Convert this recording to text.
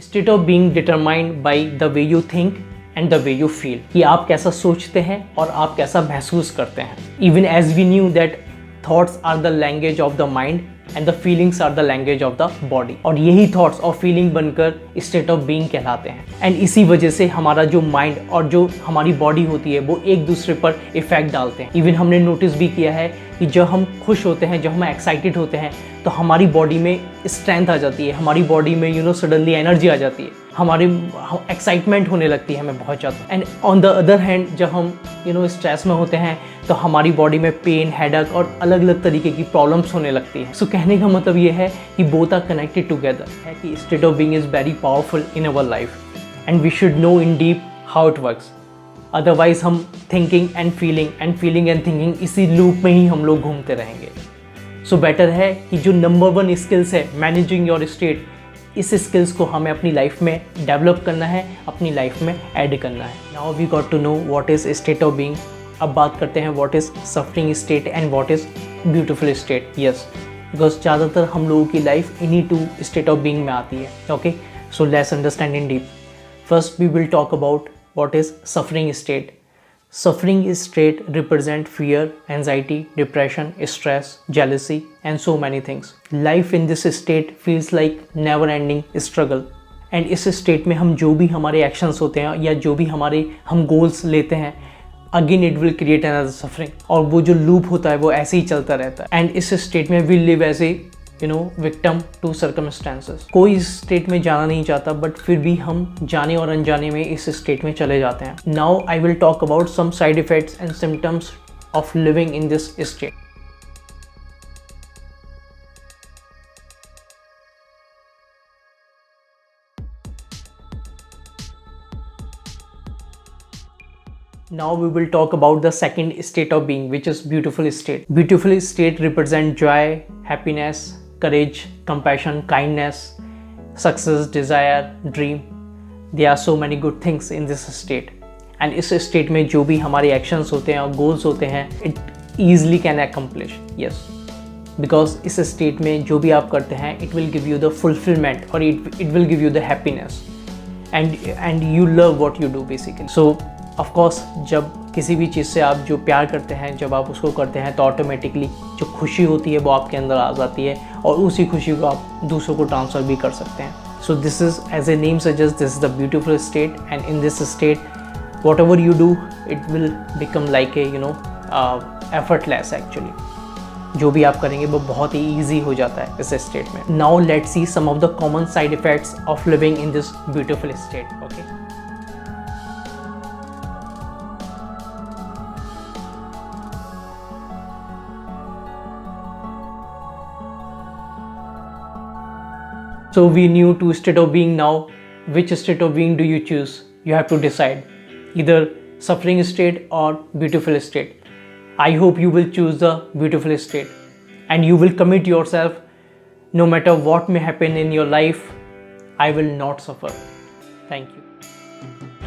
State of being determined by the way you think and the way you feel, कि आप कैसा सोचते हैं और आप कैसा महसूस करते हैं। Even as we knew that thoughts are the language of the mind and the feelings are the language of the body, और यही थॉट्स और फीलिंग बनकर स्टेट ऑफ बीइंग कहलाते हैं। एंड इसी वजह से हमारा जो माइंड और जो हमारी बॉडी होती है वो एक दूसरे पर इफेक्ट डालते हैं। इवन हमने नोटिस भी किया है कि जब हम खुश होते हैं, जब हम एक्साइटेड होते हैं, तो हमारी बॉडी में स्ट्रेंथ आ जाती है, हमारी बॉडी में सडनली एनर्जी आ जाती है, हमारी एक्साइटमेंट होने लगती है हमें बहुत ज़्यादा। And on the other hand जब हम स्ट्रेस में होते हैं तो हमारी बॉडी में पेन, हेडेक और अलग अलग तरीके की प्रॉब्लम्स होने लगती है। सो कहने का मतलब ये है कि बोथ आर कनेक्टेड टुगेदर, है कि state of being is very powerful in our life and we should know in deep how it works. Otherwise हम थिंकिंग एंड थिंकिंग इसी लूप में ही हम लोग घूमते रहेंगे। सो बेटर है कि जो नंबर 1 स्किल्स है मैनेजिंग योर स्टेट, इस स्किल्स को हमें अपनी लाइफ में डेवलप करना है, अपनी लाइफ में ऐड करना है। Now we got to know what is state of being. अब बात करते हैं what is suffering state and what is beautiful state. Yes, because ज़्यादातर हम लोगों की लाइफ इन्हीं 2 स्टेट ऑफ बीइंग में आती है। Okay, so let's understand in deep. First we will talk about what is suffering state. Suffering state represent fear, anxiety, depression, stress, jealousy, and so many things. Life in this state feels like never-ending struggle. And इस state में हम जो भी हमारे actions होते हैं या जो भी हम goals लेते हैं, again it will create another suffering. और वो जो loop होता है वो ऐसे ही चलता रहता है। And इस state में we live as a victim to circumstances. कोई इस स्टेट में जाना नहीं चाहता, बट फिर भी हम जाने और अनजाने में इस स्टेट में चले जाते हैं। Now I will talk about some side effects and symptoms of living in this state. Now we will talk about the second state of being, which is beautiful state. Beautiful state represent joy, happiness, courage, compassion, kindness, success, desire, dream. There are so many good things in this state. And इस state में जो भी हमारे actions होते हैं और goals होते हैं, it easily can accomplish. Yes, because इस state में जो भी आप करते हैं, it will give you the fulfillment और it will give you the happiness. And you love what you do basically. So of course जब किसी भी चीज़ से आप जो प्यार करते हैं, जब आप उसको करते हैं तो ऑटोमेटिकली जो खुशी होती है वो आपके अंदर आ जाती है और उसी खुशी को आप दूसरों को ट्रांसफ़र भी कर सकते हैं। So this is, as a name suggest, this is the beautiful state. And in this state whatever you do it will become like a effortless. Actually जो भी आप करेंगे वो बहुत ही ईजी हो जाता है इस स्टेट में। Now let's see some of the common side effects of living in this beautiful state. Okay, so we knew 2 state of being. Now which state of being do you choose? You have to decide either suffering state or beautiful state. I hope you will choose the beautiful state and you will commit yourself, no matter what may happen in your life, I will not suffer. Thank you.